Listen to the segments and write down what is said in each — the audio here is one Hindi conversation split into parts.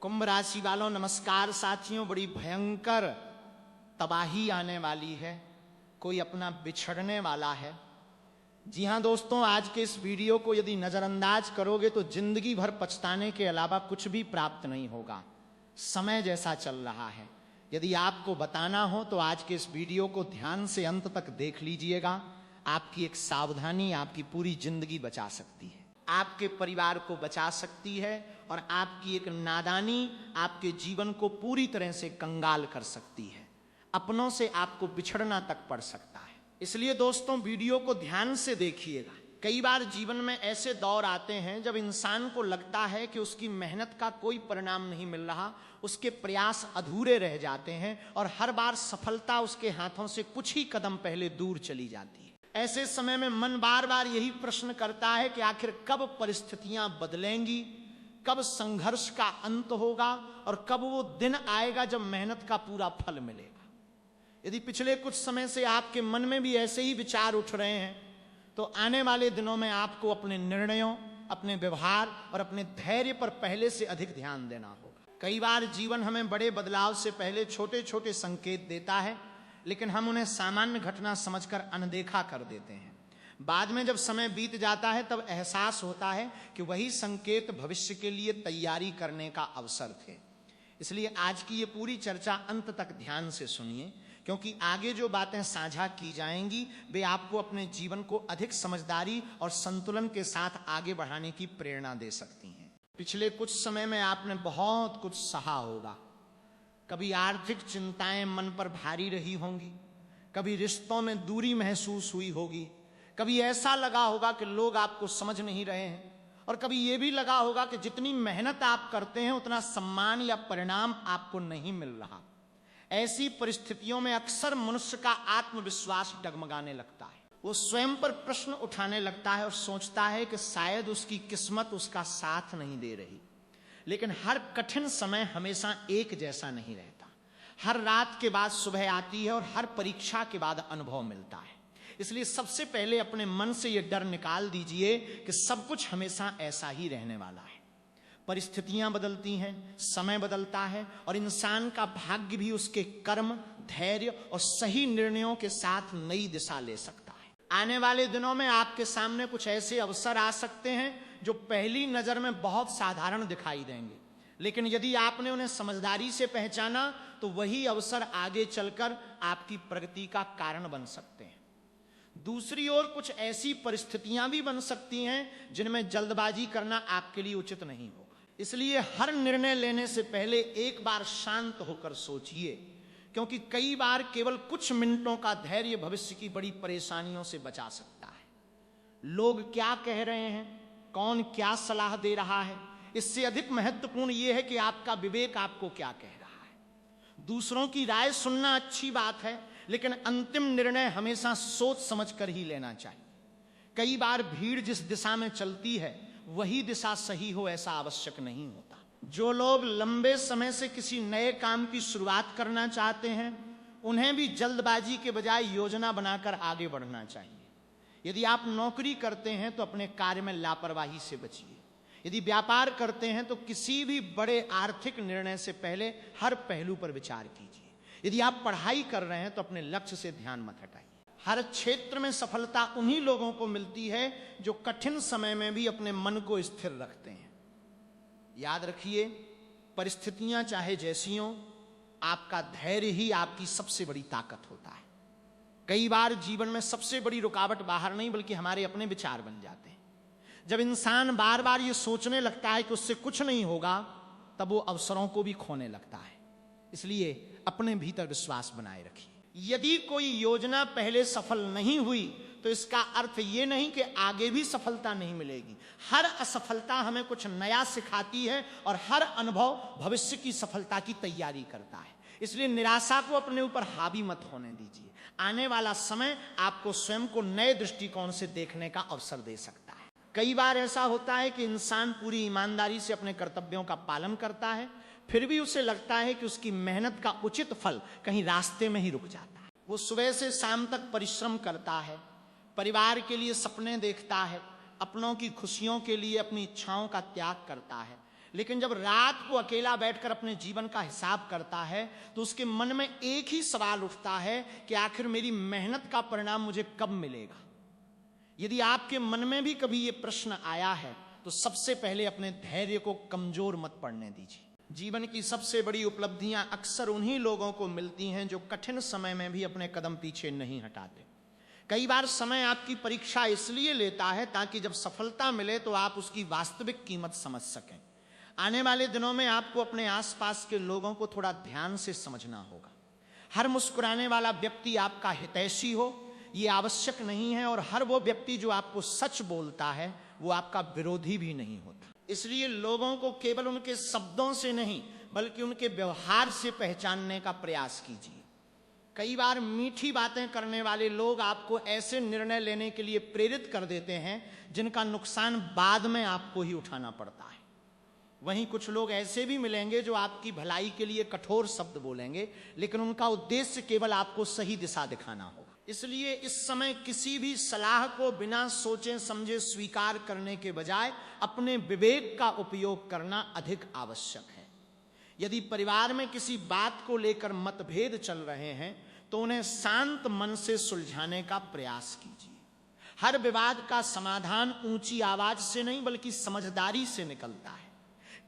कुंभ राशि वालों नमस्कार साथियों। बड़ी भयंकर तबाही आने वाली है, कोई अपना बिछड़ने वाला है। जी हां दोस्तों, आज के इस वीडियो को यदि नजरअंदाज करोगे तो जिंदगी भर पछताने के अलावा कुछ भी प्राप्त नहीं होगा। समय जैसा चल रहा है, यदि आपको बताना हो तो आज के इस वीडियो को ध्यान से अंत तक देख लीजिएगा। आपकी एक सावधानी आपकी पूरी जिंदगी बचा सकती है, आपके परिवार को बचा सकती है, और आपकी एक नादानी आपके जीवन को पूरी तरह से कंगाल कर सकती है। अपनों से आपको बिछड़ना तक पड़ सकता है। इसलिए दोस्तों वीडियो को ध्यान से देखिएगा। कई बार जीवन में ऐसे दौर आते हैं जब इंसान को लगता है कि उसकी मेहनत का कोई परिणाम नहीं मिल रहा, उसके प्रयास अधूरे रह जाते हैं और हर बार सफलता उसके हाथों से कुछ ही कदम पहले दूर चली जाती है। ऐसे समय में मन बार बार यही प्रश्न करता है कि आखिर कब परिस्थितियां बदलेंगी, कब संघर्ष का अंत होगा और कब वो दिन आएगा जब मेहनत का पूरा फल मिलेगा। यदि पिछले कुछ समय से आपके मन में भी ऐसे ही विचार उठ रहे हैं तो आने वाले दिनों में आपको अपने निर्णयों, अपने व्यवहार और अपने धैर्य पर पहले से अधिक ध्यान देना होगा। कई बार जीवन हमें बड़े बदलाव से पहले छोटे छोटे संकेत देता है, लेकिन हम उन्हें सामान्य घटना समझकर अनदेखा कर देते हैं। बाद में जब समय बीत जाता है तब एहसास होता है कि वही संकेत भविष्य के लिए तैयारी करने का अवसर थे। इसलिए आज की ये पूरी चर्चा अंत तक ध्यान से सुनिए, क्योंकि आगे जो बातें साझा की जाएंगी वे आपको अपने जीवन को अधिक समझदारी और संतुलन के साथ आगे बढ़ाने की प्रेरणा दे सकती हैं। पिछले कुछ समय में आपने बहुत कुछ सहा होगा। कभी आर्थिक चिंताएं मन पर भारी रही होंगी, कभी रिश्तों में दूरी महसूस हुई होगी, कभी ऐसा लगा होगा कि लोग आपको समझ नहीं रहे हैं, और कभी यह भी लगा होगा कि जितनी मेहनत आप करते हैं उतना सम्मान या परिणाम आपको नहीं मिल रहा। ऐसी परिस्थितियों में अक्सर मनुष्य का आत्मविश्वास डगमगाने लगता है। वो स्वयं पर प्रश्न उठाने लगता है और सोचता है कि शायद उसकी किस्मत उसका साथ नहीं दे रही। लेकिन हर कठिन समय हमेशा एक जैसा नहीं रहता। हर रात के बाद सुबह आती है और हर परीक्षा के बाद अनुभव मिलता है। इसलिए सबसे पहले अपने मन से यह डर निकाल दीजिए कि सब कुछ हमेशा ऐसा ही रहने वाला है। परिस्थितियां बदलती हैं, समय बदलता है, और इंसान का भाग्य भी उसके कर्म, धैर्य और सही निर्णयों के साथ नई दिशा ले सकता है। आने वाले दिनों में आपके सामने कुछ ऐसे अवसर आ सकते हैं जो पहली नजर में बहुत साधारण दिखाई देंगे, लेकिन यदि आपने उन्हें समझदारी से पहचाना तो वही अवसर आगे चलकर आपकी प्रगति का कारण बन सकते हैं। दूसरी ओर कुछ ऐसी परिस्थितियां भी बन सकती हैं जिनमें जल्दबाजी करना आपके लिए उचित नहीं होगा। इसलिए हर निर्णय लेने से पहले एक बार शांत होकर सोचिए, क्योंकि कई बार केवल कुछ मिनटों का धैर्य भविष्य की बड़ी परेशानियों से बचा सकता है। लोग क्या कह रहे हैं, कौन क्या सलाह दे रहा है, इससे अधिक महत्वपूर्ण यह है कि आपका विवेक आपको क्या कह रहा है। दूसरों की राय सुनना अच्छी बात है, लेकिन अंतिम निर्णय हमेशा सोच समझकर ही लेना चाहिए। कई बार भीड़ जिस दिशा में चलती है वही दिशा सही हो ऐसा आवश्यक नहीं होता। जो लोग लंबे समय से किसी नए काम की शुरुआत करना चाहते हैं उन्हें भी जल्दबाजी के बजाय योजना बनाकर आगे बढ़ना चाहिए। यदि आप नौकरी करते हैं तो अपने कार्य में लापरवाही से बचिए। यदि व्यापार करते हैं तो किसी भी बड़े आर्थिक निर्णय से पहले हर पहलू पर विचार कीजिए। यदि आप पढ़ाई कर रहे हैं तो अपने लक्ष्य से ध्यान मत हटाइए। हर क्षेत्र में सफलता उन्हीं लोगों को मिलती है जो कठिन समय में भी अपने मन को स्थिर रखते हैं। याद रखिए, परिस्थितियां चाहे जैसी हों, आपका धैर्य ही आपकी सबसे बड़ी ताकत होता है। कई बार जीवन में सबसे बड़ी रुकावट बाहर नहीं बल्कि हमारे अपने विचार बन जाते हैं। जब इंसान बार बार ये सोचने लगता है कि उससे कुछ नहीं होगा, तब वो अवसरों को भी खोने लगता है। इसलिए अपने भीतर विश्वास बनाए रखिए। यदि कोई योजना पहले सफल नहीं हुई तो इसका अर्थ ये नहीं कि आगे भी सफलता नहीं मिलेगी। हर असफलता हमें कुछ नया सिखाती है और हर अनुभव भविष्य की सफलता की तैयारी करता है। इसलिए निराशा को अपने ऊपर हावी मत होने दीजिए। आने वाला समय आपको स्वयं को नए दृष्टिकोण से देखने का अवसर दे सकता है। कई बार ऐसा होता है कि इंसान पूरी ईमानदारी से अपने कर्तव्यों का पालन करता है, फिर भी उसे लगता है कि उसकी मेहनत का उचित फल कहीं रास्ते में ही रुक जाता है। वो सुबह से शाम तक परिश्रम करता है, परिवार के लिए सपने देखता है, अपनों की खुशियों के लिए अपनी इच्छाओं का त्याग करता है, लेकिन जब रात को अकेला बैठकर अपने जीवन का हिसाब करता है तो उसके मन में एक ही सवाल उठता है कि आखिर मेरी मेहनत का परिणाम मुझे कब मिलेगा। यदि आपके मन में भी कभी यह प्रश्न आया है तो सबसे पहले अपने धैर्य को कमजोर मत पड़ने दीजिए। जीवन की सबसे बड़ी उपलब्धियां अक्सर उन्हीं लोगों को मिलती हैं जो कठिन समय में भी अपने कदम पीछे नहीं हटाते। कई बार समय आपकी परीक्षा इसलिए लेता है ताकि जब सफलता मिले तो आप उसकी वास्तविक कीमत समझ सकें। आने वाले दिनों में आपको अपने आसपास के लोगों को थोड़ा ध्यान से समझना होगा। हर मुस्कुराने वाला व्यक्ति आपका हितैषी हो ये आवश्यक नहीं है, और हर वो व्यक्ति जो आपको सच बोलता है वो आपका विरोधी भी नहीं होता। इसलिए लोगों को केवल उनके शब्दों से नहीं बल्कि उनके व्यवहार से पहचानने का प्रयास कीजिए। कई बार मीठी बातें करने वाले लोग आपको ऐसे निर्णय लेने के लिए प्रेरित कर देते हैं जिनका नुकसान बाद में आपको ही उठाना पड़ता है। वहीं कुछ लोग ऐसे भी मिलेंगे जो आपकी भलाई के लिए कठोर शब्द बोलेंगे, लेकिन उनका उद्देश्य केवल आपको सही दिशा दिखाना होगा। इसलिए इस समय किसी भी सलाह को बिना सोचे समझे स्वीकार करने के बजाय अपने विवेक का उपयोग करना अधिक आवश्यक है। यदि परिवार में किसी बात को लेकर मतभेद चल रहे हैं तो उन्हें शांत मन से सुलझाने का प्रयास कीजिए। हर विवाद का समाधान ऊंची आवाज से नहीं बल्कि समझदारी से निकलता है।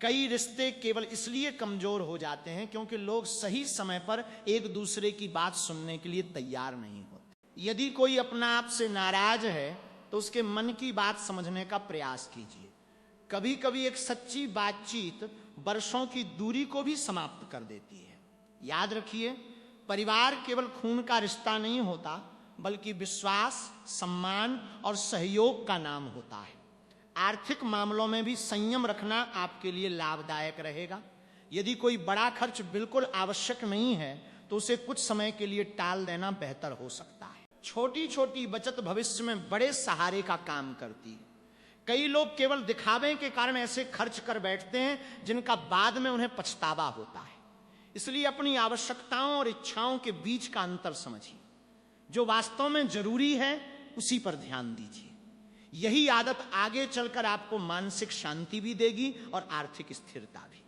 कई रिश्ते केवल इसलिए कमजोर हो जाते हैं क्योंकि लोग सही समय पर एक दूसरे की बात सुनने के लिए तैयार नहीं होते। यदि कोई अपना आप से नाराज है तो उसके मन की बात समझने का प्रयास कीजिए। कभी कभी एक सच्ची बातचीत वर्षों की दूरी को भी समाप्त कर देती है। याद रखिए, परिवार केवल खून का रिश्ता नहीं होता बल्कि विश्वास, सम्मान और सहयोग का नाम होता है। आर्थिक मामलों में भी संयम रखना आपके लिए लाभदायक रहेगा। यदि कोई बड़ा खर्च बिल्कुल आवश्यक नहीं है तो उसे कुछ समय के लिए टाल देना बेहतर हो सकता है। छोटी छोटी बचत भविष्य में बड़े सहारे का काम करती है। कई लोग केवल दिखावे के कारण ऐसे खर्च कर बैठते हैं जिनका बाद में उन्हें पछतावा होता है। इसलिए अपनी आवश्यकताओं और इच्छाओं के बीच का अंतर समझिए। जो वास्तव में जरूरी है उसी पर ध्यान दीजिए। यही आदत आगे चलकर आपको मानसिक शांति भी देगी और आर्थिक स्थिरता भी।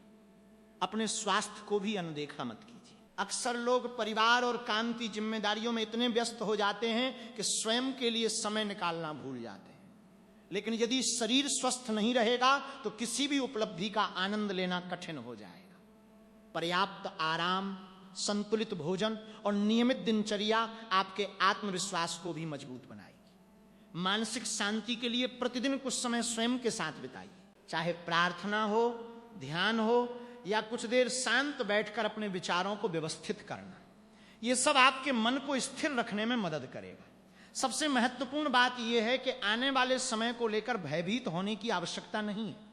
अपने स्वास्थ्य को भी अनदेखा मत कीजिए। अक्सर लोग परिवार और काम की जिम्मेदारियों में इतने व्यस्त हो जाते हैं कि स्वयं के लिए समय निकालना भूल जाते हैं। लेकिन यदि शरीर स्वस्थ नहीं रहेगा तो किसी भी उपलब्धि का आनंद लेना कठिन हो जाएगा। पर्याप्त आराम, संतुलित भोजन और नियमित दिनचर्या आपके आत्मविश्वास को भी मजबूत बनाएगी। मानसिक शांति के लिए प्रतिदिन कुछ समय स्वयं के साथ बिताइए। चाहे प्रार्थना हो, ध्यान हो या कुछ देर शांत बैठकर अपने विचारों को व्यवस्थित करना, यह सब आपके मन को स्थिर रखने में मदद करेगा। सबसे महत्वपूर्ण बात यह है कि आने वाले समय को लेकर भयभीत होने की आवश्यकता नहीं है।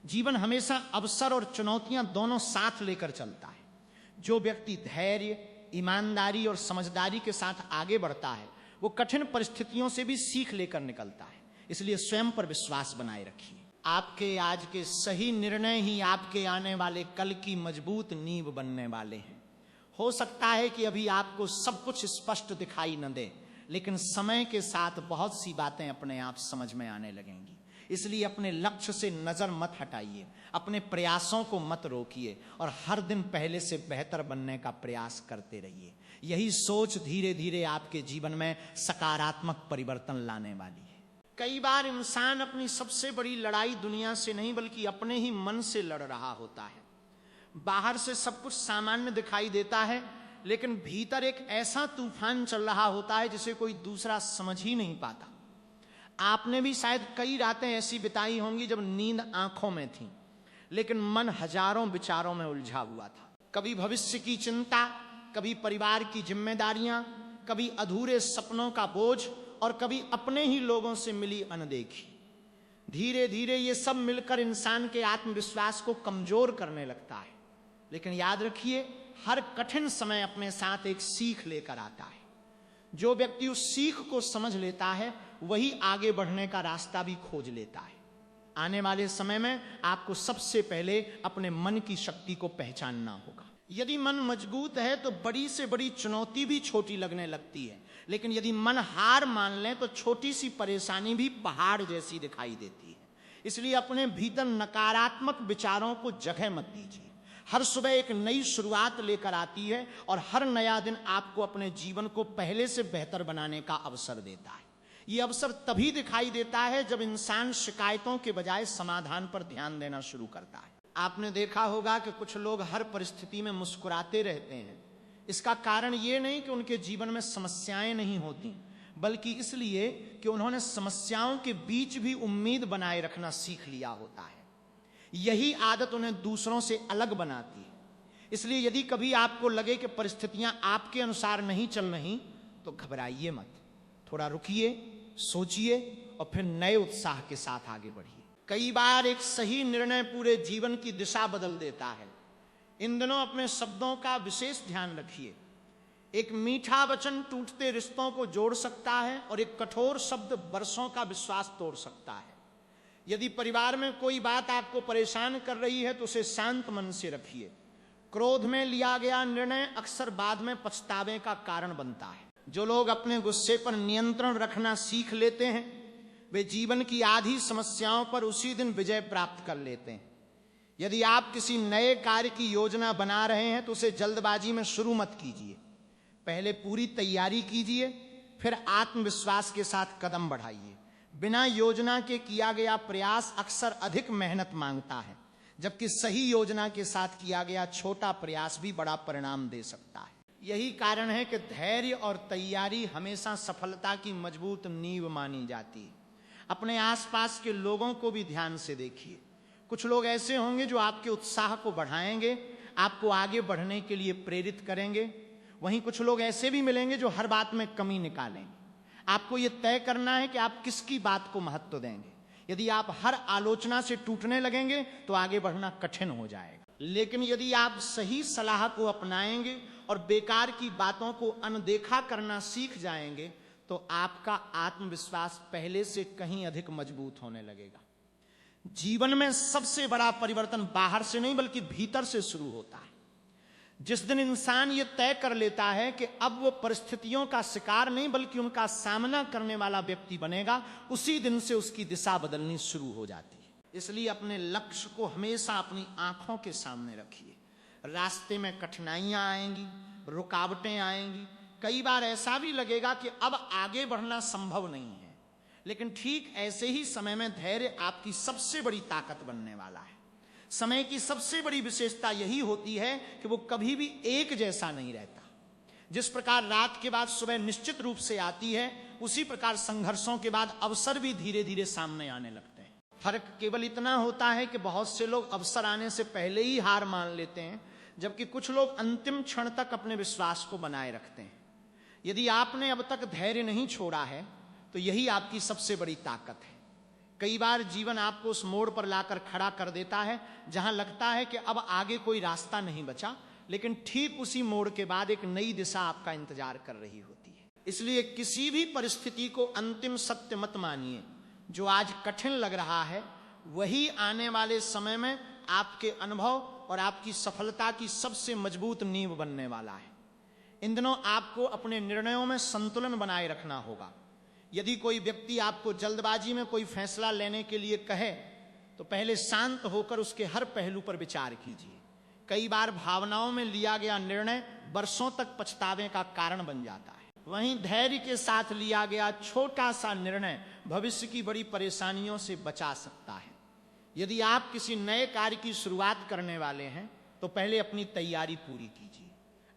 जीवन हमेशा अवसर और चुनौतियां दोनों साथ लेकर चलता है। जो व्यक्ति धैर्य, ईमानदारी और समझदारी के साथ आगे बढ़ता है वो कठिन परिस्थितियों से भी सीख लेकर निकलता है। इसलिए स्वयं पर विश्वास बनाए रखिए। आपके आज के सही निर्णय ही आपके आने वाले कल की मजबूत नींव बनने वाले हैं। हो सकता है कि अभी आपको सब कुछ स्पष्ट दिखाई न दे, लेकिन समय के साथ बहुत सी बातें अपने आप समझ में आने लगेंगी। इसलिए अपने लक्ष्य से नजर मत हटाइए, अपने प्रयासों को मत रोकिए और हर दिन पहले से बेहतर बनने का प्रयास करते रहिए। यही सोच धीरे धीरे आपके जीवन में सकारात्मक परिवर्तन लाने वाली है। कई बार इंसान अपनी सबसे बड़ी लड़ाई दुनिया से नहीं बल्कि अपने ही मन से लड़ रहा होता है। बाहर से सब कुछ सामान्य दिखाई देता है, लेकिन भीतर एक ऐसा तूफान चल रहा होता है जिसे कोई दूसरा समझ ही नहीं पाता। आपने भी शायद कई रातें ऐसी बिताई होंगी जब नींद आंखों में थी, लेकिन मन हजारों विचारों में उलझा हुआ था। कभी भविष्य की चिंता, कभी परिवार की जिम्मेदारियां, कभी अधूरे सपनों का बोझ और कभी अपने ही लोगों से मिली अनदेखी। धीरे धीरे ये सब मिलकर इंसान के आत्मविश्वास को कमजोर करने लगता है। लेकिन याद रखिए, हर कठिन समय अपने साथ एक सीख लेकर आता है। जो व्यक्ति उस सीख को समझ लेता है वही आगे बढ़ने का रास्ता भी खोज लेता है। आने वाले समय में आपको सबसे पहले अपने मन की शक्ति को पहचानना होगा। यदि मन मजबूत है तो बड़ी से बड़ी चुनौती भी छोटी लगने लगती है, लेकिन यदि मन हार मान ले तो छोटी सी परेशानी भी पहाड़ जैसी दिखाई देती है। इसलिए अपने भीतर नकारात्मक विचारों को जगह मत दीजिए। हर सुबह एक नई शुरुआत लेकर आती है और हर नया दिन आपको अपने जीवन को पहले से बेहतर बनाने का अवसर देता है। यह अवसर तभी दिखाई देता है जब इंसान शिकायतों के बजाय समाधान पर ध्यान देना शुरू करता है। आपने देखा होगा कि कुछ लोग हर परिस्थिति में मुस्कुराते रहते हैं। इसका कारण ये नहीं कि उनके जीवन में समस्याएं नहीं होती, बल्कि इसलिए कि उन्होंने समस्याओं के बीच भी उम्मीद बनाए रखना सीख लिया होता है। यही आदत उन्हें दूसरों से अलग बनाती है। इसलिए यदि कभी आपको लगे कि परिस्थितियां आपके अनुसार नहीं चल रही, तो घबराइए मत, थोड़ा रुकिए, सोचिए और फिर नए उत्साह के साथ आगे बढ़िए। कई बार एक सही निर्णय पूरे जीवन की दिशा बदल देता है। इन दिनों अपने शब्दों का विशेष ध्यान रखिए। एक मीठा वचन टूटते रिश्तों को जोड़ सकता है और एक कठोर शब्द बरसों का विश्वास तोड़ सकता है। यदि परिवार में कोई बात आपको परेशान कर रही है तो उसे शांत मन से रखिए। क्रोध में लिया गया निर्णय अक्सर बाद में पछतावे का कारण बनता है। जो लोग अपने गुस्से पर नियंत्रण रखना सीख लेते हैं, वे जीवन की आधी समस्याओं पर उसी दिन विजय प्राप्त कर लेते हैं। यदि आप किसी नए कार्य की योजना बना रहे हैं तो उसे जल्दबाजी में शुरू मत कीजिए। पहले पूरी तैयारी कीजिए, फिर आत्मविश्वास के साथ कदम बढ़ाइए। बिना योजना के किया गया प्रयास अक्सर अधिक मेहनत मांगता है, जबकि सही योजना के साथ किया गया छोटा प्रयास भी बड़ा परिणाम दे सकता है। यही कारण है कि धैर्य और तैयारी हमेशा सफलता की मजबूत नींव मानी जाती है। अपने आसपास के लोगों को भी ध्यान से देखिए। कुछ लोग ऐसे होंगे जो आपके उत्साह को बढ़ाएंगे, आपको आगे बढ़ने के लिए प्रेरित करेंगे। वहीं कुछ लोग ऐसे भी मिलेंगे जो हर बात में कमी निकालेंगे। आपको यह तय करना है कि आप किसकी बात को महत्व देंगे। यदि आप हर आलोचना से टूटने लगेंगे तो आगे बढ़ना कठिन हो जाएगा। लेकिन यदि आप सही सलाह को अपनाएंगे और बेकार की बातों को अनदेखा करना सीख जाएंगे तो आपका आत्मविश्वास पहले से कहीं अधिक मजबूत होने लगेगा। जीवन में सबसे बड़ा परिवर्तन बाहर से नहीं बल्कि भीतर से शुरू होता है। जिस दिन इंसान ये तय कर लेता है कि अब वो परिस्थितियों का शिकार नहीं बल्कि उनका सामना करने वाला व्यक्ति बनेगा, उसी दिन से उसकी दिशा बदलनी शुरू हो जाती है। इसलिए अपने लक्ष्य को हमेशा अपनी आंखों के सामने रखिए। रास्ते में कठिनाइयां आएंगी, रुकावटें आएंगी, कई बार ऐसा भी लगेगा कि अब आगे बढ़ना संभव नहीं है, लेकिन ठीक ऐसे ही समय में धैर्य आपकी सबसे बड़ी ताकत बनने वाला है। समय की सबसे बड़ी विशेषता यही होती है कि वो कभी भी एक जैसा नहीं रहता। जिस प्रकार रात के बाद सुबह निश्चित रूप से आती है, उसी प्रकार संघर्षों के बाद अवसर भी धीरे धीरे सामने आने लगते हैं। फर्क केवल इतना होता है कि बहुत से लोग अवसर आने से पहले ही हार मान लेते हैं, जबकि कुछ लोग अंतिम क्षण तक अपने विश्वास को बनाए रखते हैं। यदि आपने अब तक धैर्य नहीं छोड़ा है तो यही आपकी सबसे बड़ी ताकत है। कई बार जीवन आपको उस मोड़ पर लाकर खड़ा कर देता है जहां लगता है कि अब आगे कोई रास्ता नहीं बचा, लेकिन ठीक उसी मोड़ के बाद एक नई दिशा आपका इंतजार कर रही होती है। इसलिए किसी भी परिस्थिति को अंतिम सत्य मत मानिए। जो आज कठिन लग रहा है वही आने वाले समय में आपके अनुभव और आपकी सफलता की सबसे मजबूत नींव बनने वाला है। इन दिनों आपको अपने निर्णयों में संतुलन बनाए रखना होगा। यदि कोई व्यक्ति आपको जल्दबाजी में कोई फैसला लेने के लिए कहे तो पहले शांत होकर उसके हर पहलू पर विचार कीजिए। कई बार भावनाओं में लिया गया निर्णय वर्षों तक पछतावे का कारण बन जाता है। वहीं धैर्य के साथ लिया गया छोटा सा निर्णय भविष्य की बड़ी परेशानियों से बचा सकता है। यदि आप किसी नए कार्य की शुरुआत करने वाले हैं तो पहले अपनी तैयारी पूरी कीजिए।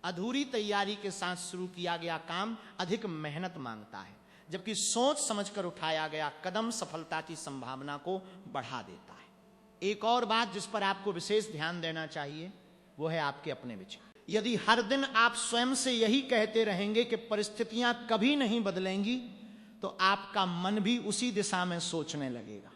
अधूरी तैयारी के साथ शुरू किया गया काम अधिक मेहनत मांगता है, जबकि सोच समझकर उठाया गया कदम सफलता की संभावना को बढ़ा देता है। एक और बात जिस पर आपको विशेष ध्यान देना चाहिए वो है आपके अपने विचार। यदि हर दिन आप स्वयं से यही कहते रहेंगे कि परिस्थितियां कभी नहीं बदलेंगी, तो आपका मन भी उसी दिशा में सोचने लगेगा।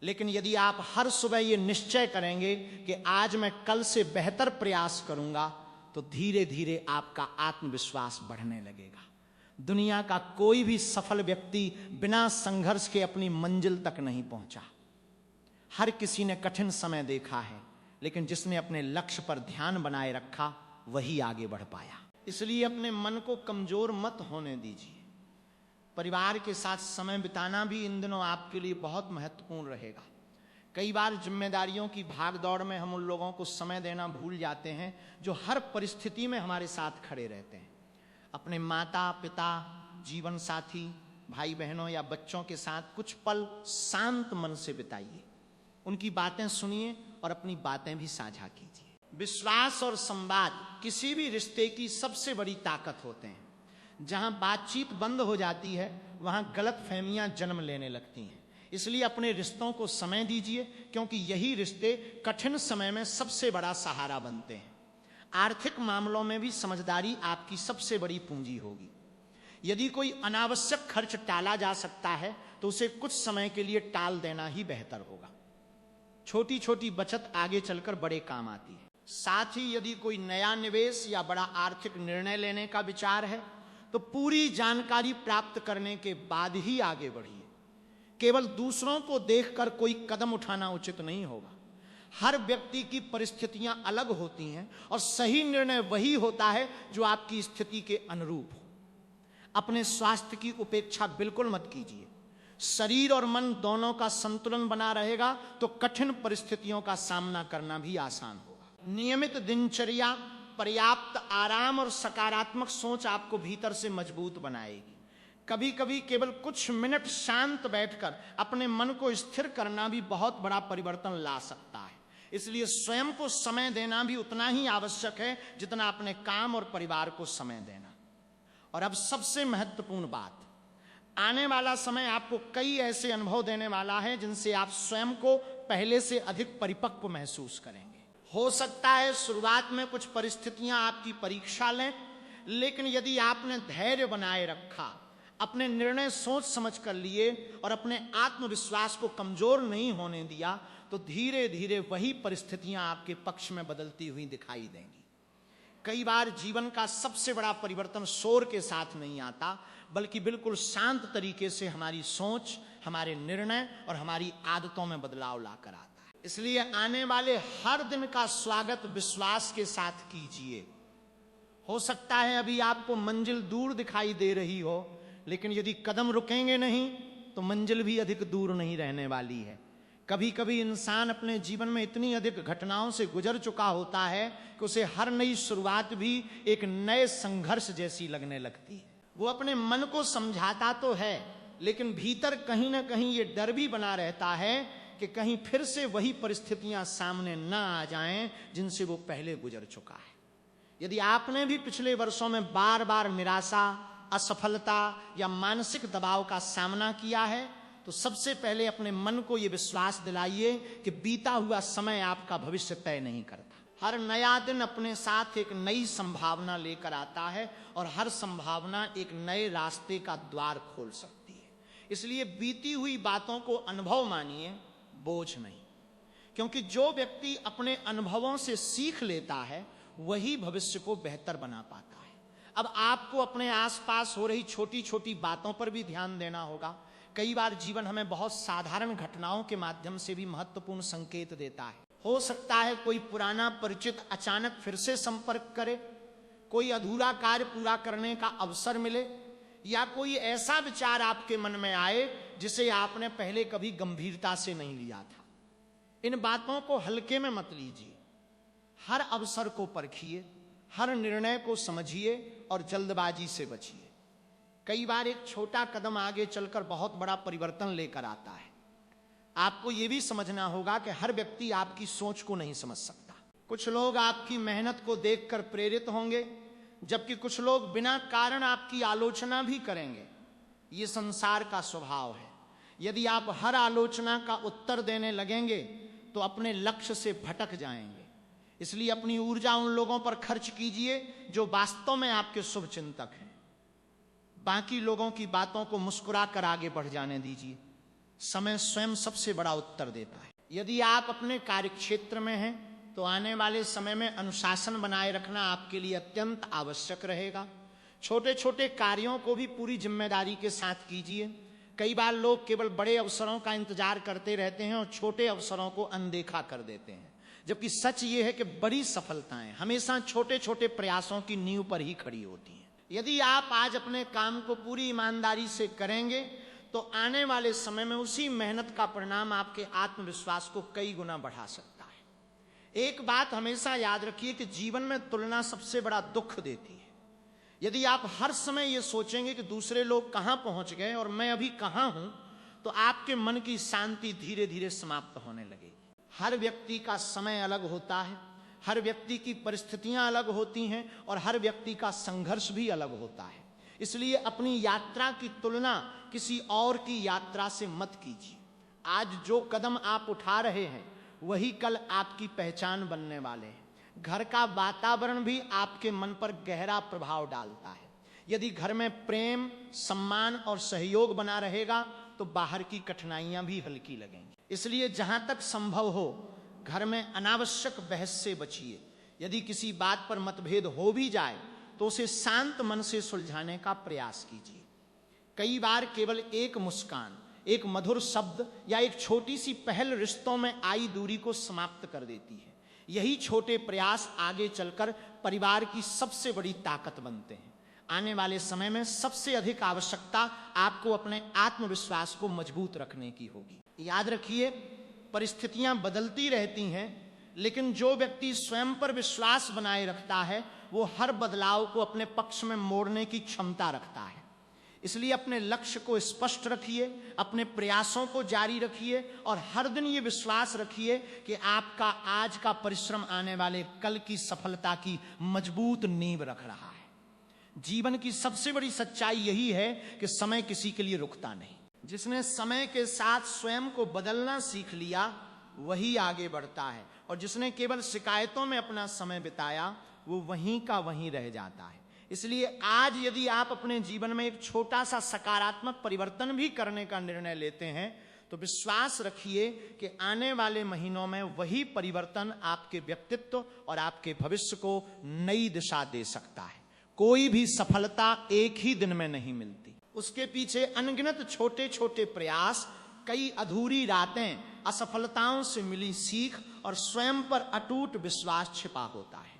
लेकिन यदि आप हर सुबह ये निश्चय करेंगे कि आज मैं कल से बेहतर प्रयास करूंगा, तो धीरे धीरे आपका आत्मविश्वास बढ़ने लगेगा। दुनिया का कोई भी सफल व्यक्ति बिना संघर्ष के अपनी मंजिल तक नहीं पहुंचा। हर किसी ने कठिन समय देखा है, लेकिन जिसने अपने लक्ष्य पर ध्यान बनाए रखा वही आगे बढ़ पाया। इसलिए अपने मन को कमजोर मत होने दीजिए। परिवार के साथ समय बिताना भी इन दिनों आपके लिए बहुत महत्वपूर्ण रहेगा। कई बार जिम्मेदारियों की भागदौड़ में हम उन लोगों को समय देना भूल जाते हैं जो हर परिस्थिति में हमारे साथ खड़े रहते हैं। अपने माता पिता, जीवन साथी, भाई बहनों या बच्चों के साथ कुछ पल शांत मन से बिताइए, उनकी बातें सुनिए और अपनी बातें भी साझा कीजिए। विश्वास और संवाद किसी भी रिश्ते की सबसे बड़ी ताकत होते हैं। जहां बातचीत बंद हो जाती है वहां गलतफहमियां जन्म लेने लगती हैं। इसलिए अपने रिश्तों को समय दीजिए, क्योंकि यही रिश्ते कठिन समय में सबसे बड़ा सहारा बनते हैं। आर्थिक मामलों में भी समझदारी आपकी सबसे बड़ी पूंजी होगी। यदि कोई अनावश्यक खर्च टाला जा सकता है तो उसे कुछ समय के लिए टाल देना ही बेहतर होगा। छोटी छोटी बचत आगे चलकर बड़े काम आती है। साथ ही यदि कोई नया निवेश या बड़ा आर्थिक निर्णय लेने का विचार है तो पूरी जानकारी प्राप्त करने के बाद ही आगे बढ़िए। केवल दूसरों को देखकर कोई कदम उठाना उचित नहीं होगा। हर व्यक्ति की परिस्थितियां अलग होती हैं और सही निर्णय वही होता है जो आपकी स्थिति के अनुरूप हो। अपने स्वास्थ्य की उपेक्षा बिल्कुल मत कीजिए। शरीर और मन दोनों का संतुलन बना रहेगा तो कठिन परिस्थितियों का सामना करना भी आसान होगा। नियमित दिनचर्या, पर्याप्त आराम और सकारात्मक सोच आपको भीतर से मजबूत बनाएगी। कभी कभी केवल कुछ मिनट शांत बैठकर अपने मन को स्थिर करना भी बहुत बड़ा परिवर्तन ला सकता है। इसलिए स्वयं को समय देना भी उतना ही आवश्यक है जितना अपने काम और परिवार को समय देना। और अब सबसे महत्वपूर्ण बात, आने वाला समय आपको कई ऐसे अनुभव देने वाला है जिनसे आप स्वयं को पहले से अधिक परिपक्व महसूस करेंगे। हो सकता है शुरुआत में कुछ परिस्थितियां आपकी परीक्षा लें, लेकिन यदि आपने धैर्य बनाए रखा, अपने निर्णय सोच समझ कर लिए और अपने आत्मविश्वास को कमजोर नहीं होने दिया, तो धीरे धीरे वही परिस्थितियां आपके पक्ष में बदलती हुई दिखाई देंगी। कई बार जीवन का सबसे बड़ा परिवर्तन शोर के साथ नहीं आता, बल्कि बिल्कुल शांत तरीके से हमारी सोच, हमारे निर्णय और हमारी आदतों में बदलाव लाकर आता है। इसलिए आने वाले हर दिन का स्वागत विश्वास के साथ कीजिए। हो सकता है अभी आपको मंजिल दूर दिखाई दे रही हो, लेकिन यदि कदम रुकेंगे नहीं तो मंजिल भी अधिक दूर नहीं रहने वाली है। कभी कभी इंसान अपने जीवन में इतनी अधिक घटनाओं से गुजर चुका होता है कि उसे हर नई शुरुआत भी एक नए संघर्ष जैसी लगने लगती है। वो अपने मन को समझाता तो है, लेकिन भीतर कहीं ना कहीं ये डर भी बना रहता है कि कहीं फिर से वही परिस्थितियां सामने न आ जाएं जिनसे वो पहले गुजर चुका है। यदि आपने भी पिछले वर्षों में बार बार निराशा, असफलता या मानसिक दबाव का सामना किया है, तो सबसे पहले अपने मन को यह विश्वास दिलाइए कि बीता हुआ समय आपका भविष्य तय नहीं करता। हर नया दिन अपने साथ एक नई संभावना लेकर आता है और हर संभावना एक नए रास्ते का द्वार खोल सकती है। इसलिए बीती हुई बातों को अनुभव मानिए, बोझ नहीं। क्योंकि जो व्यक्ति अपने अनुभवों से सीख लेता है वही भविष्य को बेहतर बना पाता है। अब आपको अपने आसपास हो रही छोटी छोटी बातों पर भी ध्यान देना होगा। कई बार जीवन हमें बहुत साधारण घटनाओं के माध्यम से भी महत्वपूर्ण संकेत देता है। हो सकता है कोई पुराना परिचित अचानक फिर से संपर्क करे, कोई अधूरा कार्य पूरा करने का अवसर मिले, या कोई ऐसा विचार आपके मन में आए जिसे आपने पहले कभी गंभीरता से नहीं लिया था। इन बातों को हल्के में मत लीजिए। हर अवसर को परखिए, हर निर्णय को समझिए और जल्दबाजी से बचिए। कई बार एक छोटा कदम आगे चलकर बहुत बड़ा परिवर्तन लेकर आता है। आपको यह भी समझना होगा कि हर व्यक्ति आपकी सोच को नहीं समझ सकता। कुछ लोग आपकी मेहनत को देखकर प्रेरित होंगे, जबकि कुछ लोग बिना कारण आपकी आलोचना भी करेंगे। ये संसार का स्वभाव है। यदि आप हर आलोचना का उत्तर देने लगेंगे तो अपने लक्ष्य से भटक जाएंगे। इसलिए अपनी ऊर्जा उन लोगों पर खर्च कीजिए जो वास्तव में आपके शुभ चिंतक हैं। बाकी लोगों की बातों को मुस्कुरा कर आगे बढ़ जाने दीजिए। समय स्वयं सबसे बड़ा उत्तर देता है। यदि आप अपने कार्यक्षेत्र में हैं तो आने वाले समय में अनुशासन बनाए रखना आपके लिए अत्यंत आवश्यक रहेगा। छोटे छोटे कार्यों को भी पूरी जिम्मेदारी के साथ कीजिए। कई बार लोग केवल बड़े अवसरों का इंतजार करते रहते हैं और छोटे अवसरों को अनदेखा कर देते हैं, जबकि सच ये है कि बड़ी सफलताएं हमेशा छोटे छोटे प्रयासों की नींव पर ही खड़ी होती हैं। यदि आप आज अपने काम को पूरी ईमानदारी से करेंगे तो आने वाले समय में उसी मेहनत का परिणाम आपके आत्मविश्वास को कई गुना बढ़ा सकता है। एक बात हमेशा याद रखिए कि जीवन में तुलना सबसे बड़ा दुख देती है। यदि आप हर समय ये सोचेंगे कि दूसरे लोग कहां पहुंच गए और मैं अभी कहां हूं, तो आपके मन की शांति धीरे धीरे समाप्त होने लगेगी। हर व्यक्ति का समय अलग होता है, हर व्यक्ति की परिस्थितियां अलग होती हैं और हर व्यक्ति का संघर्ष भी अलग होता है। इसलिए अपनी यात्रा की तुलना किसी और की यात्रा से मत कीजिए। आज जो कदम आप उठा रहे हैं वही कल आपकी पहचान बनने वाले हैं। घर का वातावरण भी आपके मन पर गहरा प्रभाव डालता है। यदि घर में प्रेम, सम्मान और सहयोग बना रहेगा तो बाहर की कठिनाइयां भी हल्की लगेंगी। इसलिए जहां तक संभव हो घर में अनावश्यक बहस से बचिए। यदि किसी बात पर मतभेद हो भी जाए तो उसे शांत मन से सुलझाने का प्रयास कीजिए। कई बार केवल एक मुस्कान, एक मधुर शब्द या एक छोटी सी पहल रिश्तों में आई दूरी को समाप्त कर देती है। यही छोटे प्रयास आगे चलकर परिवार की सबसे बड़ी ताकत बनते हैं। आने वाले समय में सबसे अधिक आवश्यकता आपको अपने आत्मविश्वास को मजबूत रखने की होगी। याद रखिए, परिस्थितियां बदलती रहती हैं, लेकिन जो व्यक्ति स्वयं पर विश्वास बनाए रखता है वो हर बदलाव को अपने पक्ष में मोड़ने की क्षमता रखता है। इसलिए अपने लक्ष्य को स्पष्ट रखिए, अपने प्रयासों को जारी रखिए और हर दिन ये विश्वास रखिए कि आपका आज का परिश्रम आने वाले कल की सफलता की मजबूत नींव रख रहा है। जीवन की सबसे बड़ी सच्चाई यही है कि समय किसी के लिए रुकता नहीं। जिसने समय के साथ स्वयं को बदलना सीख लिया वही आगे बढ़ता है, और जिसने केवल शिकायतों में अपना समय बिताया वो वहीं का वहीं रह जाता है। इसलिए आज यदि आप अपने जीवन में एक छोटा सा सकारात्मक परिवर्तन भी करने का निर्णय लेते हैं तो विश्वास रखिए कि आने वाले महीनों में वही परिवर्तन आपके व्यक्तित्व और आपके भविष्य को नई दिशा दे सकता है। कोई भी सफलता एक ही दिन में नहीं मिलती, उसके पीछे अनगिनत छोटे छोटे प्रयास, कई अधूरी रातें, असफलताओं से मिली सीख और स्वयं पर अटूट विश्वास छिपा होता है।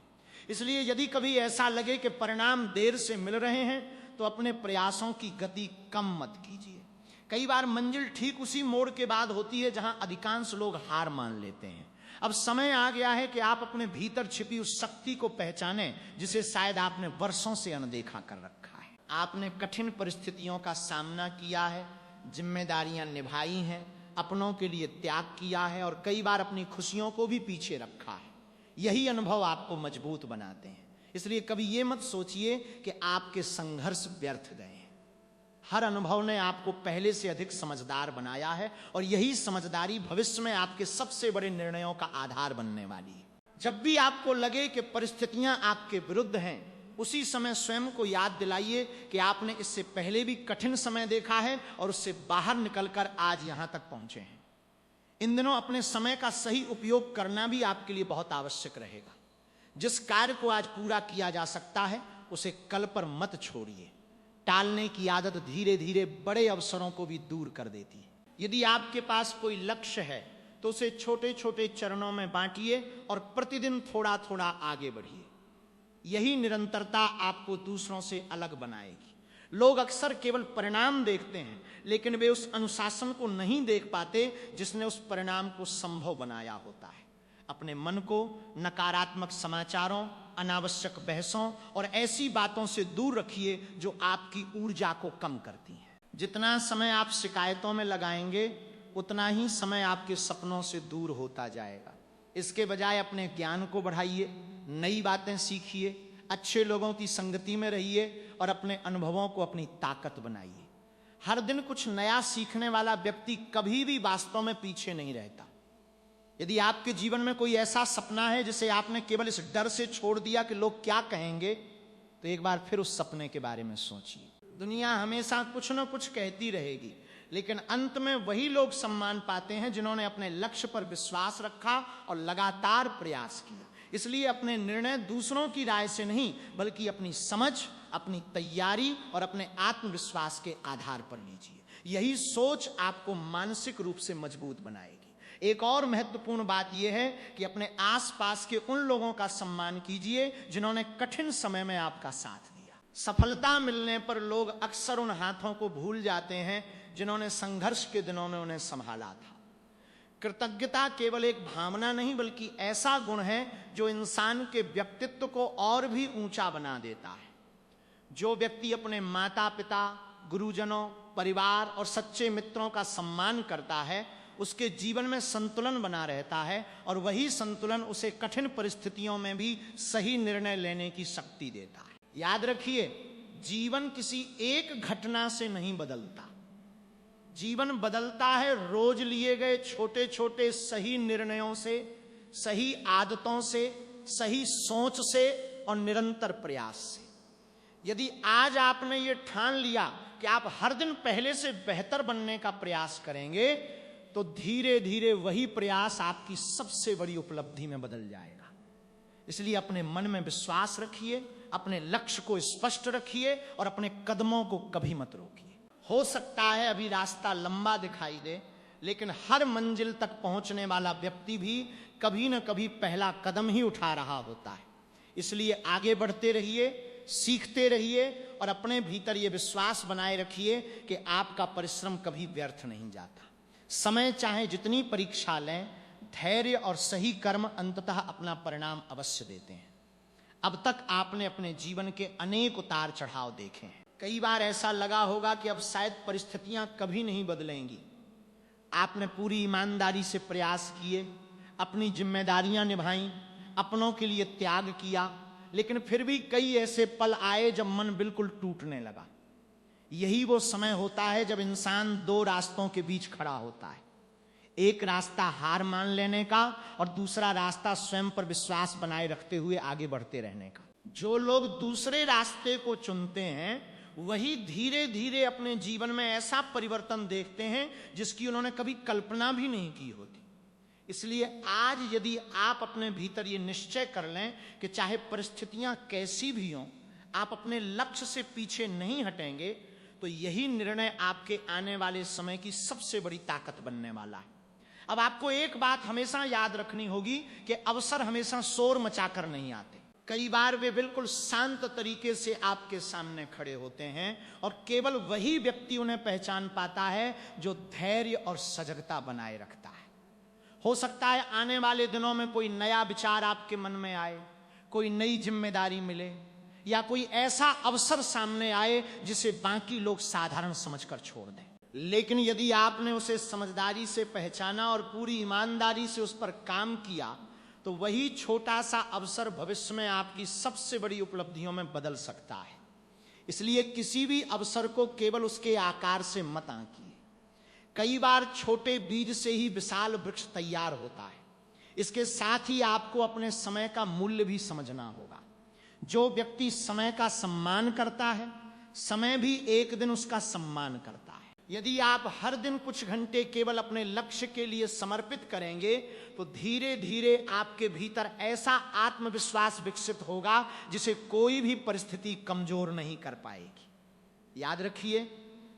इसलिए यदि कभी ऐसा लगे कि परिणाम देर से मिल रहे हैं तो अपने प्रयासों की गति कम मत कीजिए। कई बार मंजिल ठीक उसी मोड़ के बाद होती है जहां अधिकांश लोग हार मान लेते हैं। अब समय आ गया है कि आप अपने भीतर छिपी उस शक्ति को पहचानें जिसे शायद आपने वर्षों से अनदेखा कर रखा है। आपने कठिन परिस्थितियों का सामना किया है, जिम्मेदारियां निभाई हैं, अपनों के लिए त्याग किया है और कई बार अपनी खुशियों को भी पीछे रखा है। यही अनुभव आपको मजबूत बनाते हैं। इसलिए कभी ये मत सोचिए कि आपके संघर्ष व्यर्थ गए हैं। हर अनुभव ने आपको पहले से अधिक समझदार बनाया है और यही समझदारी भविष्य में आपके सबसे बड़े निर्णयों का आधार बनने वाली है। जब भी आपको लगे कि परिस्थितियां आपके विरुद्ध हैं, उसी समय स्वयं को याद दिलाइए कि आपने इससे पहले भी कठिन समय देखा है और उससे बाहर निकलकर आज यहां तक पहुंचे हैं। इन दिनों अपने समय का सही उपयोग करना भी आपके लिए बहुत आवश्यक रहेगा। जिस कार्य को आज पूरा किया जा सकता है उसे कल पर मत छोड़िए। टालने की आदत धीरे धीरे बड़े अवसरों को भी दूर कर देती है। यदि आपके पास कोई लक्ष्य है तो उसे छोटे छोटे चरणों में बांटिए और प्रतिदिन थोड़ा थोड़ा आगे बढ़िए। यही निरंतरता आपको दूसरों से अलग बनाएगी। लोग अक्सर केवल परिणाम देखते हैं, लेकिन वे उस अनुशासन को नहीं देख पाते जिसने उस परिणाम को संभव बनाया होता है। अपने मन को नकारात्मक समाचारों, अनावश्यक बहसों और ऐसी बातों से दूर रखिए जो आपकी ऊर्जा को कम करती हैं। जितना समय आप शिकायतों में लगाएंगे उतना ही समय आपके सपनों से दूर होता जाएगा। इसके बजाय अपने ज्ञान को बढ़ाइए, नई बातें सीखिए, अच्छे लोगों की संगति में रहिए और अपने अनुभवों को अपनी ताकत बनाइए। हर दिन कुछ नया सीखने वाला व्यक्ति कभी भी वास्तव में पीछे नहीं रहता। यदि आपके जीवन में कोई ऐसा सपना है जिसे आपने केवल इस डर से छोड़ दिया कि लोग क्या कहेंगे, तो एक बार फिर उस सपने के बारे में सोचिए। दुनिया हमेशा कुछ न कुछ कहती रहेगी, लेकिन अंत में वही लोग सम्मान पाते हैं जिन्होंने अपने लक्ष्य पर विश्वास रखा और लगातार प्रयास किया। इसलिए अपने निर्णय दूसरों की राय से नहीं बल्कि अपनी समझ, अपनी तैयारी और अपने आत्मविश्वास के आधार पर लीजिए। यही सोच आपको मानसिक रूप से मजबूत बनाएगी। एक और महत्वपूर्ण बात यह है कि अपने आसपास के उन लोगों का सम्मान कीजिए जिन्होंने कठिन समय में आपका साथ दिया। सफलता मिलने पर लोग अक्सर उन हाथों को भूल जाते हैं जिन्होंने संघर्ष के दिनों में उन्हें संभाला था। कृतज्ञता केवल एक भावना नहीं बल्कि ऐसा गुण है जो इंसान के व्यक्तित्व को और भी ऊंचा बना देता है। जो व्यक्ति अपने माता पिता, गुरुजनों, परिवार और सच्चे मित्रों का सम्मान करता है, उसके जीवन में संतुलन बना रहता है और वही संतुलन उसे कठिन परिस्थितियों में भी सही निर्णय लेने की शक्ति देता है। याद रखिए, जीवन किसी एक घटना से नहीं बदलता। जीवन बदलता है रोज लिए गए छोटे छोटे सही निर्णयों से, सही आदतों से, सही सोच से और निरंतर प्रयास से। यदि आज आपने ये ठान लिया कि आप हर दिन पहले से बेहतर बनने का प्रयास करेंगे, तो धीरे धीरे वही प्रयास आपकी सबसे बड़ी उपलब्धि में बदल जाएगा। इसलिए अपने मन में विश्वास रखिए, अपने लक्ष्य को स्पष्ट रखिए और अपने कदमों को कभी मत रोकिए। हो सकता है अभी रास्ता लंबा दिखाई दे, लेकिन हर मंजिल तक पहुंचने वाला व्यक्ति भी कभी न कभी पहला कदम ही उठा रहा होता है। इसलिए आगे बढ़ते रहिए, सीखते रहिए और अपने भीतर ये विश्वास बनाए रखिए कि आपका परिश्रम कभी व्यर्थ नहीं जाता। समय चाहे जितनी परीक्षा लें, धैर्य और सही कर्म अंततः अपना परिणाम अवश्य देते हैं। अब तक आपने अपने जीवन के अनेक उतार चढ़ाव देखे हैं। कई बार ऐसा लगा होगा कि अब शायद परिस्थितियां कभी नहीं बदलेंगी। आपने पूरी ईमानदारी से प्रयास किए, अपनी जिम्मेदारियां निभाई, अपनों के लिए त्याग किया, लेकिन फिर भी कई ऐसे पल आए जब मन बिल्कुल टूटने लगा। यही वो समय होता है जब इंसान दो रास्तों के बीच खड़ा होता है। एक रास्ता हार मान लेने का और दूसरा रास्ता स्वयं पर विश्वास बनाए रखते हुए आगे बढ़ते रहने का। जो लोग दूसरे रास्ते को चुनते हैं, वही धीरे धीरे अपने जीवन में ऐसा परिवर्तन देखते हैं जिसकी उन्होंने कभी कल्पना भी नहीं की होती। इसलिए आज यदि आप अपने भीतर ये निश्चय कर लें कि चाहे परिस्थितियां कैसी भी हों, आप अपने लक्ष्य से पीछे नहीं हटेंगे, तो यही निर्णय आपके आने वाले समय की सबसे बड़ी ताकत बनने वाला है। अब आपको एक बात हमेशा याद रखनी होगी कि अवसर हमेशा शोर मचाकर नहीं आते। कई बार वे बिल्कुल शांत तरीके से आपके सामने खड़े होते हैं और केवल वही व्यक्ति उन्हें पहचान पाता है जो धैर्य और सजगता बनाए रखता है। हो सकता है आने वाले दिनों में कोई नया विचार आपके मन में आए, कोई नई जिम्मेदारी मिले या कोई ऐसा अवसर सामने आए जिसे बाकी लोग साधारण समझकर छोड़ दें। लेकिन यदि आपने उसे समझदारी से पहचाना और पूरी ईमानदारी से उस पर काम किया, तो वही छोटा सा अवसर भविष्य में आपकी सबसे बड़ी उपलब्धियों में बदल सकता है। इसलिए किसी भी अवसर को केवल उसके आकार से मत आंकिए। कई बार छोटे बीज से ही विशाल वृक्ष तैयार होता है। इसके साथ ही आपको अपने समय का मूल्य भी समझना होगा। जो व्यक्ति समय का सम्मान करता है, समय भी एक दिन उसका सम्मान करता है। यदि आप हर दिन कुछ घंटे केवल अपने लक्ष्य के लिए समर्पित करेंगे, तो धीरे धीरे आपके भीतर ऐसा आत्मविश्वास विकसित होगा जिसे कोई भी परिस्थिति कमजोर नहीं कर पाएगी। याद रखिए,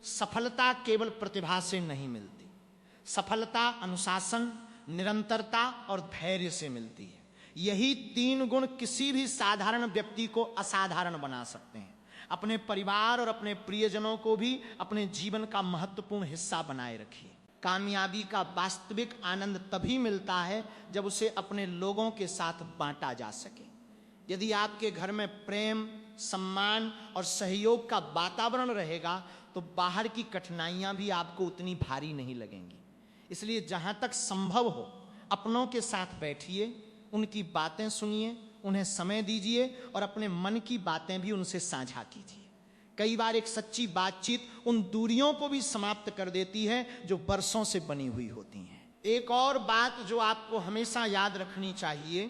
सफलता केवल प्रतिभा से नहीं मिलती। सफलता अनुशासन, निरंतरता और धैर्य से मिलती है। यही तीन गुण किसी भी साधारण व्यक्ति को असाधारण बना सकते हैं। अपने परिवार और अपने प्रियजनों को भी अपने जीवन का महत्वपूर्ण हिस्सा बनाए रखिए। कामयाबी का वास्तविक आनंद तभी मिलता है जब उसे अपने लोगों के साथ बांटा जा सके। यदि आपके घर में प्रेम, सम्मान और सहयोग का वातावरण रहेगा, तो बाहर की कठिनाइयां भी आपको उतनी भारी नहीं लगेंगी। इसलिए जहां तक संभव हो, अपनों के साथ बैठिए, उनकी बातें सुनिए, उन्हें समय दीजिए और अपने मन की बातें भी उनसे साझा कीजिए। कई बार एक सच्ची बातचीत उन दूरियों को भी समाप्त कर देती है जो बरसों से बनी हुई होती हैं। एक और बात जो आपको हमेशा याद रखनी चाहिए,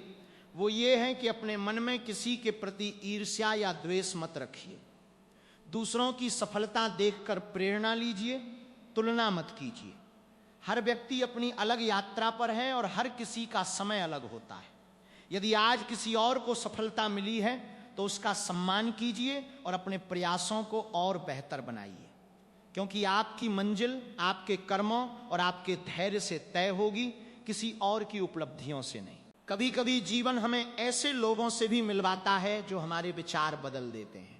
वो ये है कि अपने मन में किसी के प्रति ईर्ष्या या द्वेष मत रखिए। दूसरों की सफलता देखकर प्रेरणा लीजिए, तुलना मत कीजिए। हर व्यक्ति अपनी अलग यात्रा पर है और हर किसी का समय अलग होता है। यदि आज किसी और को सफलता मिली है, तो उसका सम्मान कीजिए और अपने प्रयासों को और बेहतर बनाइए, क्योंकि आपकी मंजिल आपके कर्मों और आपके धैर्य से तय होगी, किसी और की उपलब्धियों से नहीं। कभी कभी जीवन हमें ऐसे लोगों से भी मिलवाता है जो हमारे विचार बदल देते हैं।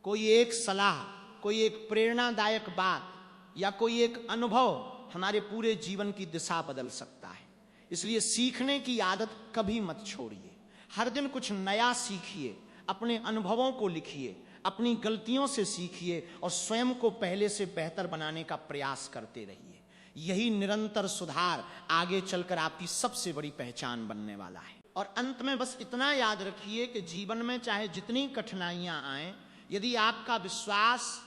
कोई एक सलाह, कोई एक प्रेरणादायक बात या कोई एक अनुभव हमारे पूरे जीवन की दिशा बदल सकता है। इसलिए सीखने की आदत कभी मत छोड़िए। हर दिन कुछ नया सीखिए, अपने अनुभवों को लिखिए, अपनी गलतियों से सीखिए और स्वयं को पहले से बेहतर बनाने का प्रयास करते रहिए। यही निरंतर सुधार आगे चलकर आपकी सबसे बड़ी पहचान बनने वाला है। और अंत में बस इतना याद रखिए कि जीवन में चाहे जितनी कठिनाइयां आएं, यदि आपका विश्वास,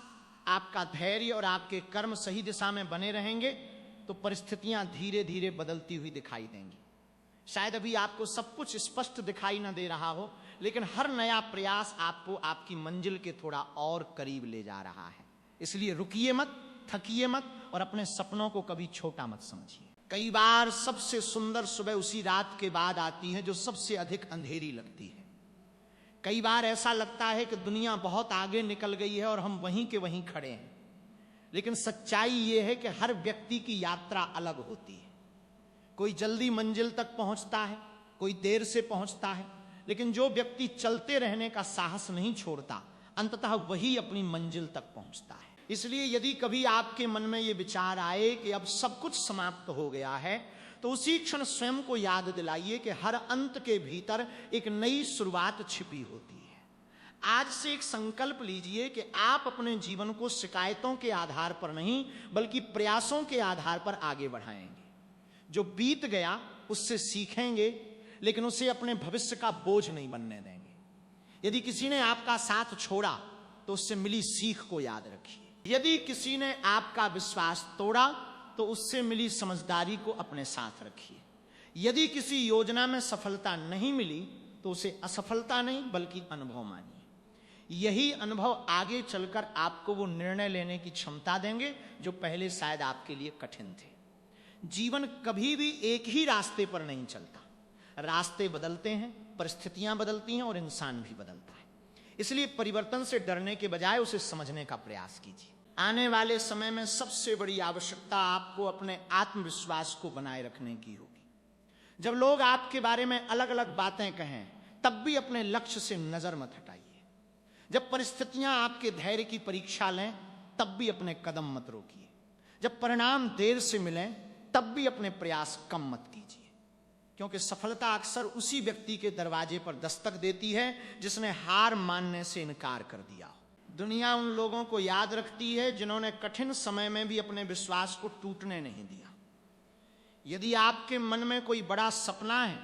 आपका धैर्य और आपके कर्म सही दिशा में बने रहेंगे तो परिस्थितियां धीरे धीरे बदलती हुई दिखाई देंगी। शायद अभी आपको सब कुछ स्पष्ट दिखाई न दे रहा हो, लेकिन हर नया प्रयास आपको आपकी मंजिल के थोड़ा और करीब ले जा रहा है। इसलिए रुकिए मत, थकिए मत और अपने सपनों को कभी छोटा मत समझिए। कई बार सबसे सुंदर सुबह उसी रात के बाद आती है जो सबसे अधिक अंधेरी लगती है। कई बार ऐसा लगता है कि दुनिया बहुत आगे निकल गई है और हम वहीं के वहीं खड़े हैं। लेकिन सच्चाई यह है कि हर व्यक्ति की यात्रा अलग होती है। कोई जल्दी मंजिल तक पहुंचता है, कोई देर से पहुंचता है, लेकिन जो व्यक्ति चलते रहने का साहस नहीं छोड़ता, अंततः वही अपनी मंजिल तक पहुंचता है। इसलिए यदि कभी आपके मन में यह विचार आए कि अब सब कुछ समाप्त हो गया है, तो उसी क्षण स्वयं को याद दिलाइए कि हर अंत के भीतर एक नई शुरुआत छिपी होती है। आज से एक संकल्प लीजिए कि आप अपने जीवन को शिकायतों के आधार पर नहीं, बल्कि प्रयासों के आधार पर आगे बढ़ाएंगे। जो बीत गया उससे सीखेंगे, लेकिन उसे अपने भविष्य का बोझ नहीं बनने देंगे। यदि किसी ने आपका साथ छोड़ा तो उससे मिली सीख को याद रखिए। यदि किसी ने आपका विश्वास तोड़ा तो उससे मिली समझदारी को अपने साथ रखिए। यदि किसी योजना में सफलता नहीं मिली तो उसे असफलता नहीं बल्कि अनुभव मानिए। यही अनुभव आगे चलकर आपको वो निर्णय लेने की क्षमता देंगे जो पहले शायद आपके लिए कठिन थे। जीवन कभी भी एक ही रास्ते पर नहीं चलता, रास्ते बदलते हैं, परिस्थितियां बदलती हैं और इंसान भी बदलता है। इसलिए परिवर्तन से डरने के बजाय उसे समझने का प्रयास कीजिए। आने वाले समय में सबसे बड़ी आवश्यकता आपको अपने आत्मविश्वास को बनाए रखने की होगी। जब लोग आपके बारे में अलग अलग बातें कहें, तब भी अपने लक्ष्य से नजर मत हटाइए। जब परिस्थितियां आपके धैर्य की परीक्षा लें, तब भी अपने कदम मत रोकिए। जब परिणाम देर से मिलें, तब भी अपने प्रयास कम मत कीजिए, क्योंकि सफलता अक्सर उसी व्यक्ति के दरवाजे पर दस्तक देती है जिसने हार मानने से इनकार कर दिया हो। दुनिया उन लोगों को याद रखती है जिन्होंने कठिन समय में भी अपने विश्वास को टूटने नहीं दिया। यदि आपके मन में कोई बड़ा सपना है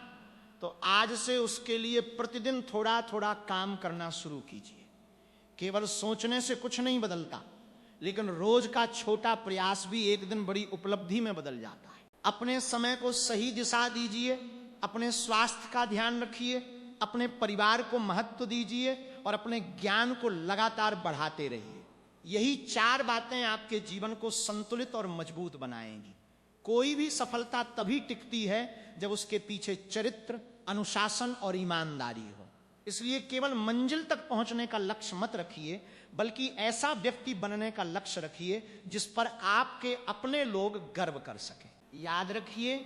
तो आज से उसके लिए प्रतिदिन थोड़ा थोड़ा काम करना शुरू कीजिए। केवल सोचने से कुछ नहीं बदलता, लेकिन रोज का छोटा प्रयास भी एक दिन बड़ी उपलब्धि में बदल जाता है। अपने समय को सही दिशा दीजिए, अपने स्वास्थ्य का ध्यान रखिए, अपने परिवार को महत्व दीजिए और अपने ज्ञान को लगातार बढ़ाते रहिए। यही 4 बातें आपके जीवन को संतुलित और मजबूत बनाएंगी। कोई भी सफलता तभी टिकती है जब उसके पीछे चरित्र, अनुशासन और ईमानदारी हो। इसलिए केवल मंजिल तक पहुंचने का लक्ष्य मत रखिए, बल्कि ऐसा व्यक्ति बनने का लक्ष्य रखिए जिस पर आपके अपने लोग गर्व कर सकें। याद रखिए,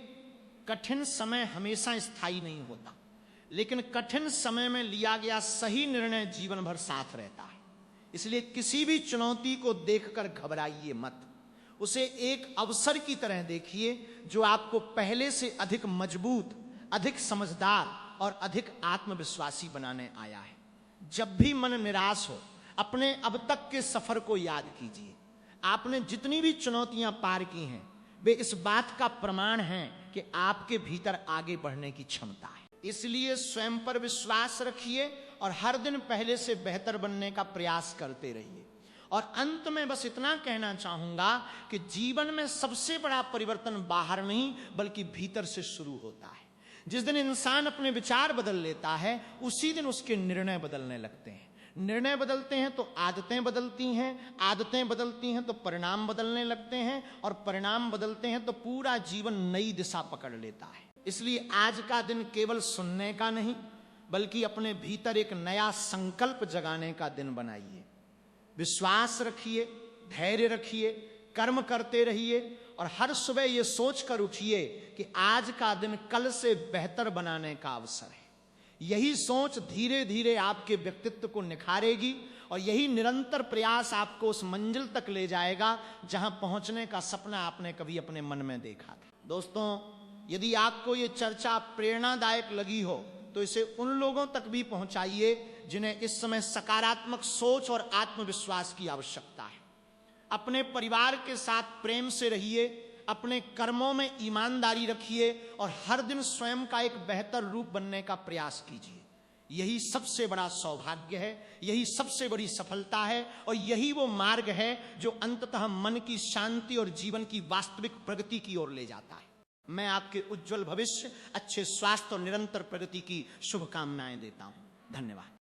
कठिन समय हमेशा स्थायी नहीं होता, लेकिन कठिन समय में लिया गया सही निर्णय जीवन भर साथ रहता है। इसलिए किसी भी चुनौती को देखकर घबराइए मत, उसे एक अवसर की तरह देखिए जो आपको पहले से अधिक मजबूत, अधिक समझदार और अधिक आत्मविश्वासी बनाने आया है। जब भी मन निराश हो, अपने अब तक के सफर को याद कीजिए। आपने जितनी भी चुनौतियां पार की हैं, वे इस बात का प्रमाण हैं कि आपके भीतर आगे बढ़ने की क्षमता है। इसलिए स्वयं पर विश्वास रखिए और हर दिन पहले से बेहतर बनने का प्रयास करते रहिए। और अंत में बस इतना कहना चाहूंगा कि जीवन में सबसे बड़ा परिवर्तन बाहर नहीं बल्कि भीतर से शुरू होता है। जिस दिन इंसान अपने विचार बदल लेता है, उसी दिन उसके निर्णय बदलने लगते हैं। निर्णय बदलते हैं तो आदतें बदलती हैं, आदतें बदलती हैं तो परिणाम बदलने लगते हैं, और परिणाम बदलते हैं तो पूरा जीवन नई दिशा पकड़ लेता है। इसलिए आज का दिन केवल सुनने का नहीं, बल्कि अपने भीतर एक नया संकल्प जगाने का दिन बनाइए। विश्वास रखिए, धैर्य रखिए, कर्म करते रहिए और हर सुबह ये सोच कर उठिए कि आज का दिन कल से बेहतर बनाने का अवसर है। यही सोच धीरे धीरे आपके व्यक्तित्व को निखारेगी और यही निरंतर प्रयास आपको उस मंजिल तक ले जाएगा जहां पहुंचने का सपना आपने कभी अपने मन में देखा था। दोस्तों, यदि आपको ये चर्चा प्रेरणादायक लगी हो तो इसे उन लोगों तक भी पहुंचाइए जिन्हें इस समय सकारात्मक सोच और आत्मविश्वास की आवश्यकता है। अपने परिवार के साथ प्रेम से रहिए, अपने कर्मों में ईमानदारी रखिए और हर दिन स्वयं का एक बेहतर रूप बनने का प्रयास कीजिए। यही सबसे बड़ा सौभाग्य है, यही सबसे बड़ी सफलता है और यही वो मार्ग है जो अंततः मन की शांति और जीवन की वास्तविक प्रगति की ओर ले जाता है। मैं आपके उज्जवल भविष्य, अच्छे स्वास्थ्य और निरंतर प्रगति की शुभकामनाएं देता हूं। धन्यवाद।